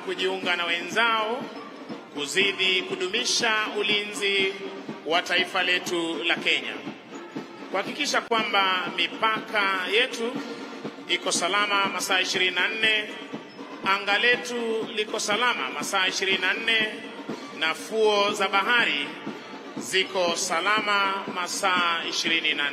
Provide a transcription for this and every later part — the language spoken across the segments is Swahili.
kujiunga na wenzao kuzidi kudumisha ulinzi wa taifa letu la Kenya, kuhakikisha kwamba mipaka yetu iko salama masaa 24, anga letu liko salama masaa 24, na fuo za bahari ziko salama masaa 24.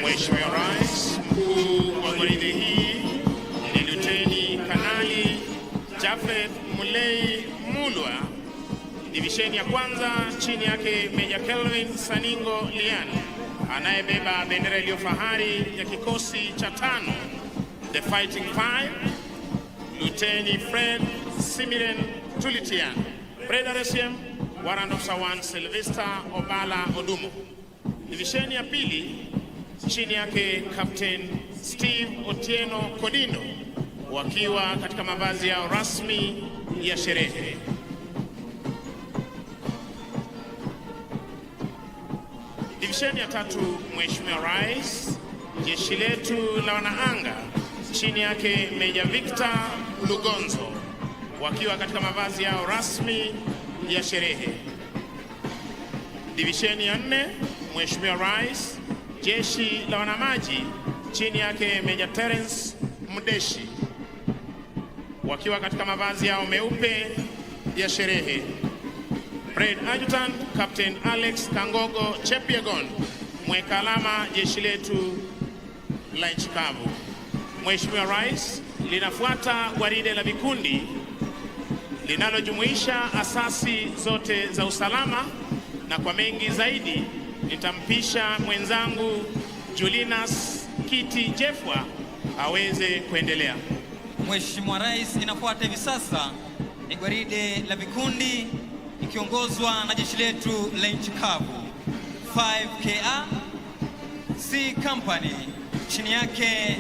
Mheshimiwa Rais, mkuu wa gwaride hii ni Luteni Kanali Japhet Mulei Mulwa, divisheni ya kwanza, chini yake Meja Kelvin Saningo Lian, anayebeba bendera iliyo fahari ya kikosi cha 5, The Fighting Five, Luteni Fred Simiren Tulitian, Breda Resiem, Warrant Officer 1 Sylvester Obala Odumo. Divisheni ya pili, chini yake Captain Steve Otieno Kodino, wakiwa katika mavazi yao rasmi ya sherehe. Divisheni ya 3, Mheshimiwa Rais, jeshi letu la wanaanga, chini yake Meja Victor Lugonzo, wakiwa katika mavazi yao rasmi ya sherehe. Divisheni ya 4, Mheshimiwa Rais, jeshi la wanamaji, chini yake Meja Terence Mdeshi, wakiwa katika mavazi yao meupe ya sherehe. Brigade Adjutant Captain Alex Kangogo Chepyegon, mweka alama jeshi letu la nchi kavu. Mheshimiwa Rais, linafuata gwaride la vikundi linalojumuisha asasi zote za usalama, na kwa mengi zaidi nitampisha mwenzangu Julinas Kiti Jefwa aweze kuendelea. Mheshimiwa Rais, inafuata hivi sasa ni gwaride la vikundi ikiongozwa na jeshi letu la nchi kavu 5KA C Company, chini yake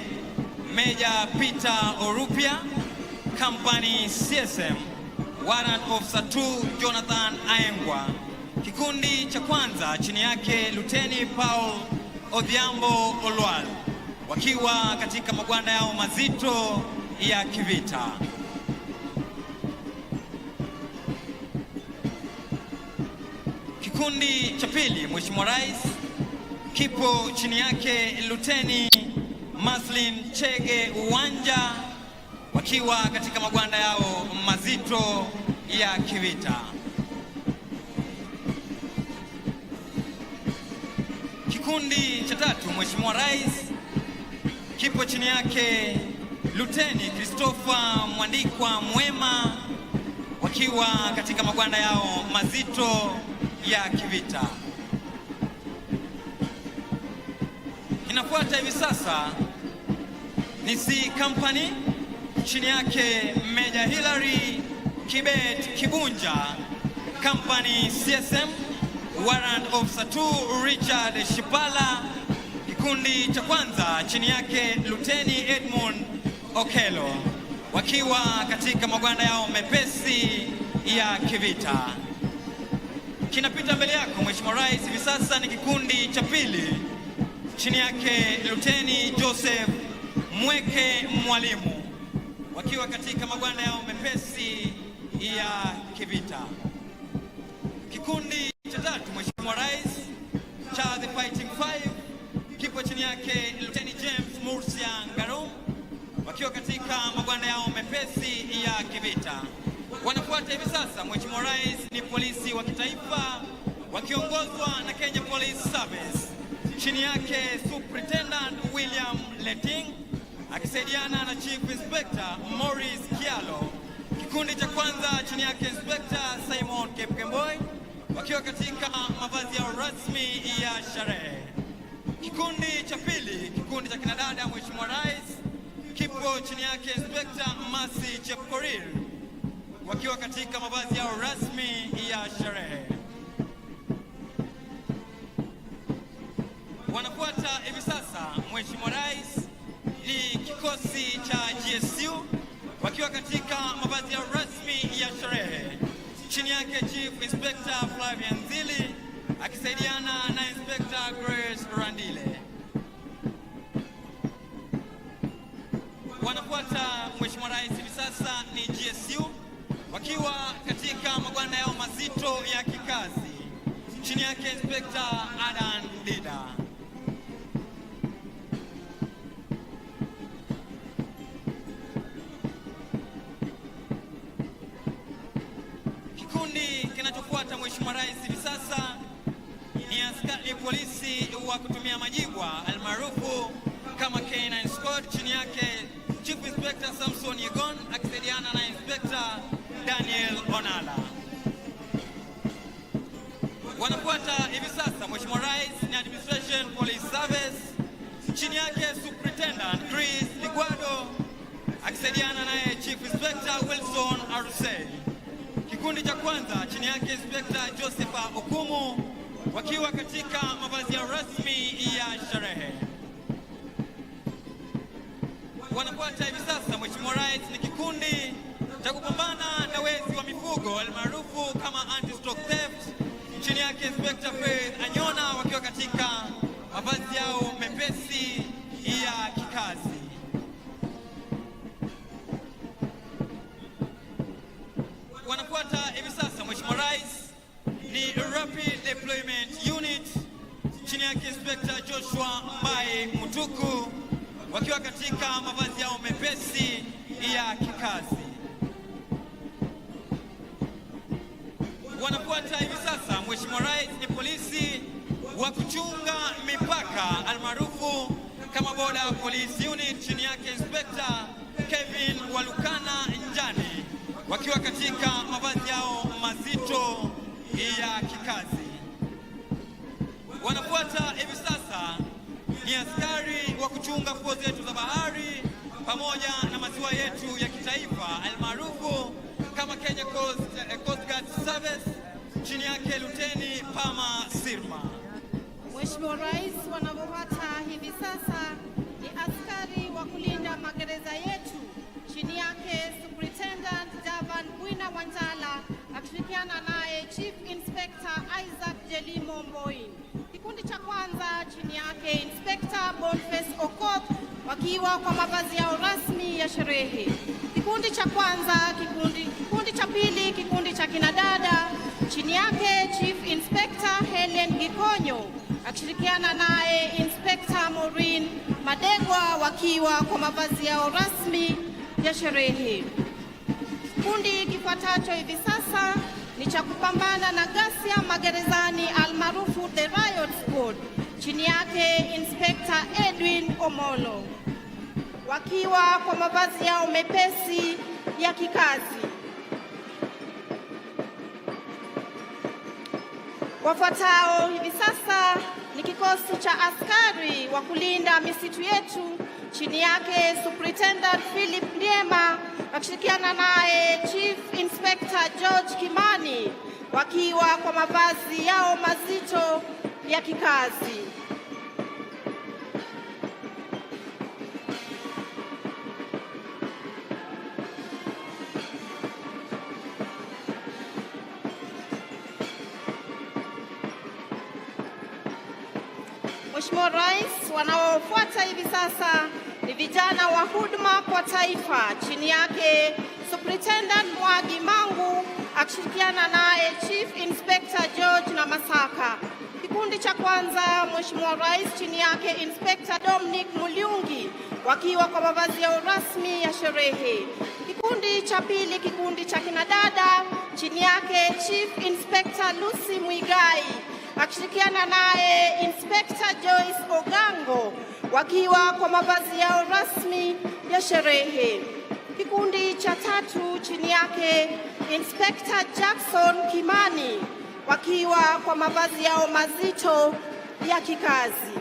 Meja Peter Orupia, Company CSM, Warrant Officer 2 Jonathan Aengwa. Kikundi cha kwanza chini yake Luteni Paul Odhiambo Olwal, wakiwa katika magwanda yao mazito ya kivita. Kikundi cha pili, Mheshimiwa Rais, kipo chini yake Luteni Maslin Chege Uwanja, wakiwa katika magwanda yao mazito ya kivita. Kikundi cha tatu, Mheshimiwa Rais, kipo chini yake Luteni Christopher Mwandikwa Mwema, wakiwa katika magwanda yao mazito ya kivita. Inafuata hivi sasa ni C Company, chini yake Meja Hilary Kibet Kibunja, Company CSM, Warrant Officer 2 Richard Shipala. Kikundi cha kwanza chini yake Luteni Edmund Okelo, wakiwa katika magwanda yao mepesi ya kivita. Kinapita mbele yako Mheshimiwa Rais hivi sasa ni kikundi cha pili chini yake Luteni Joseph Mweke Mwalimu, wakiwa katika magwanda yao mepesi ya kivita. Kikundi cha tatu, Mheshimiwa Rais, cha The Fighting Five, kipo chini yake Luteni James Murcia Ngarum, wakiwa katika magwanda yao mepesi ya kivita. Wanafuata hivi sasa, Mheshimiwa Rais, ni polisi wa kitaifa wakiongozwa na Kenya Police Service, chini yake Superintendent William Leting akisaidiana na Chief Inspector Morris Kialo. Kikundi cha kwanza chini yake Inspector Simon Kipkemboi, wakiwa katika mavazi yao rasmi ya sherehe. Kikundi cha pili, kikundi cha kinadada, Mheshimiwa Rais, kipo chini yake Inspector Mercy Chepkorir, wakiwa katika mavazi yao rasmi ya sherehe. Wanafuata hivi sasa, Mheshimiwa Rais, ni kikosi cha GSU wakiwa katika mavazi yao rasmi ya sherehe, chini yake Chief Inspector Flavian Zili akisaidiana na Inspector Grace Randile. Wanafuata, Mheshimiwa Rais, hivi sasa ni GSU wakiwa katika magwanda yao mazito ya kikazi, chini yake Inspector Adan Dida. Kikundi kinachofuata, Mheshimiwa Rais, hivi sasa ni askari polisi wa kutumia majibwa almaarufu kama K9 Squad, chini yake Chief Inspector Samson Yegon akisaidiana na Inspector Daniel Onala. Wanafuata hivi sasa, Mheshimiwa Rais, ni Administration Police Service, chini yake Superintendent Chris Ligwado akisaidiana naye Chief Inspector Wilson Arusei. Kikundi cha kwanza chini yake Inspector Joseph Okumu, wakiwa katika mavazi ya rasmi ya sherehe. Wanafuata hivi sasa, Mheshimiwa Rais, ni kikundi cha kupambana na wezi wa mifugo almaarufu kama anti-stock theft, chini yake Inspector Faith Anyona, wakiwa katika mavazi yao mepesi ya kikazi. Wanafuata hivi sasa, Mheshimiwa Rais, ni Rapid Deployment Unit, chini yake Inspector Joshua Mbai Mutuku, wakiwa katika mavazi yao mepesi ya kikazi. Wanafuata hivi sasa, Mheshimiwa Rais, ni polisi wa kuchunga mipaka almaarufu kama Border Police Unit, chini yake Inspector Kevin Walukana Njani, wakiwa katika mavazi yao mazito ya kikazi. Wanafuata hivi sasa ni askari wa kuchunga fuo zetu za bahari pamoja na maziwa yetu ya kitaifa almaarufu kama Kenya Coast Guard Service, chini yake Luteni Pama Sirma. Mheshimiwa Rais, wanafuata hivi sasa ni askari wa kulinda magereza yetu, chini yake Superintendent Javan Bwina Wanjala akishirikiana naye Chief Inspector Isaac Jelimo Mboi. Kikundi cha kwanza chini yake Inspector Boniface Okoth wakiwa kwa mavazi yao rasmi ya sherehe. Kikundi cha kwanza, kikundi cha pili, kikundi cha kinadada chini yake Chief Inspector Helen Gikonyo akishirikiana naye Inspector Maureen Madegwa wakiwa kwa mavazi yao rasmi ya sherehe. Kikundi kifuatacho hivi sasa ni cha kupambana na ghasia magerezani almaarufu The Riot Squad, chini yake Inspector Edwin Omolo wakiwa kwa mavazi yao mepesi ya kikazi. Wafuatao hivi sasa ni kikosi cha askari wa kulinda misitu yetu, chini yake Superintendent Philip Ndiema akishirikiana naye Chief Inspector George Kimani wakiwa kwa mavazi yao mazito ya kikazi. Mheshimiwa Rais, wanaofuata hivi sasa ni vijana wa huduma kwa taifa chini yake Superintendent Mwagi Mangu akishirikiana naye Chief Inspector George Namasaka. Kikundi cha kwanza, Mheshimiwa Rais, chini yake Inspector Dominic Muliungi wakiwa kwa mavazi yao rasmi ya sherehe. Kikundi cha pili, kikundi cha kinadada chini yake Chief Inspector Lucy Mwigai akishirikiana naye Inspector Joyce Ogango wakiwa kwa mavazi yao rasmi ya sherehe. Kikundi cha tatu chini yake Inspector Jackson Kimani wakiwa kwa mavazi yao mazito ya kikazi.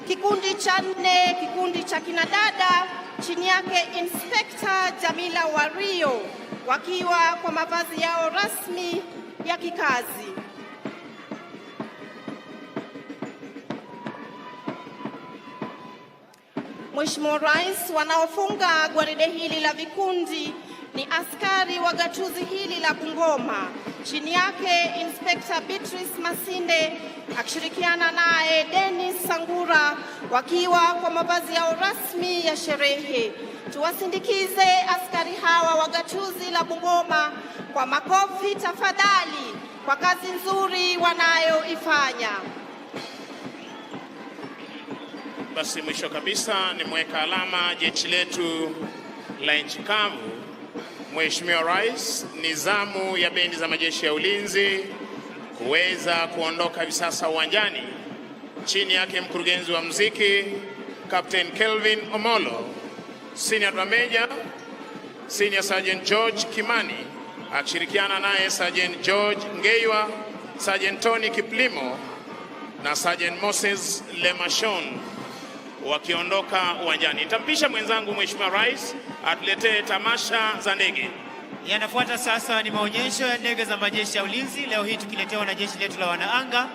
Kikundi cha nne, kikundi cha kinadada chini yake Inspector Jamila Wario wakiwa kwa mavazi yao rasmi ya kikazi. Mheshimiwa Rais, wanaofunga gwaride hili la vikundi ni askari wa gatuzi hili la Bungoma chini yake Inspector Beatrice Masinde akishirikiana naye Dennis Sangura wakiwa kwa mavazi yao rasmi ya sherehe. Tuwasindikize askari hawa wa gatuzi la Bungoma kwa makofi tafadhali kwa kazi nzuri wanayoifanya. Basi mwisho kabisa ni mweka alama jeshi letu la nchi kavu. Mheshimiwa Rais, ni zamu ya bendi za majeshi ya ulinzi kuweza kuondoka hivi sasa uwanjani chini yake mkurugenzi wa muziki Captain Kelvin Omolo, Senior Drum Major Senior Sergeant George Kimani akishirikiana naye Sergeant George Ngeiwa, Sergeant Tony Kiplimo na Sergeant Moses Lemashon wakiondoka uwanjani. Nitampisha mwenzangu Mheshimiwa Rais atuletee tamasha za ndege. Yanafuata sasa ni maonyesho ya ndege za majeshi ya ulinzi, leo hii tukiletewa na jeshi letu la wanaanga.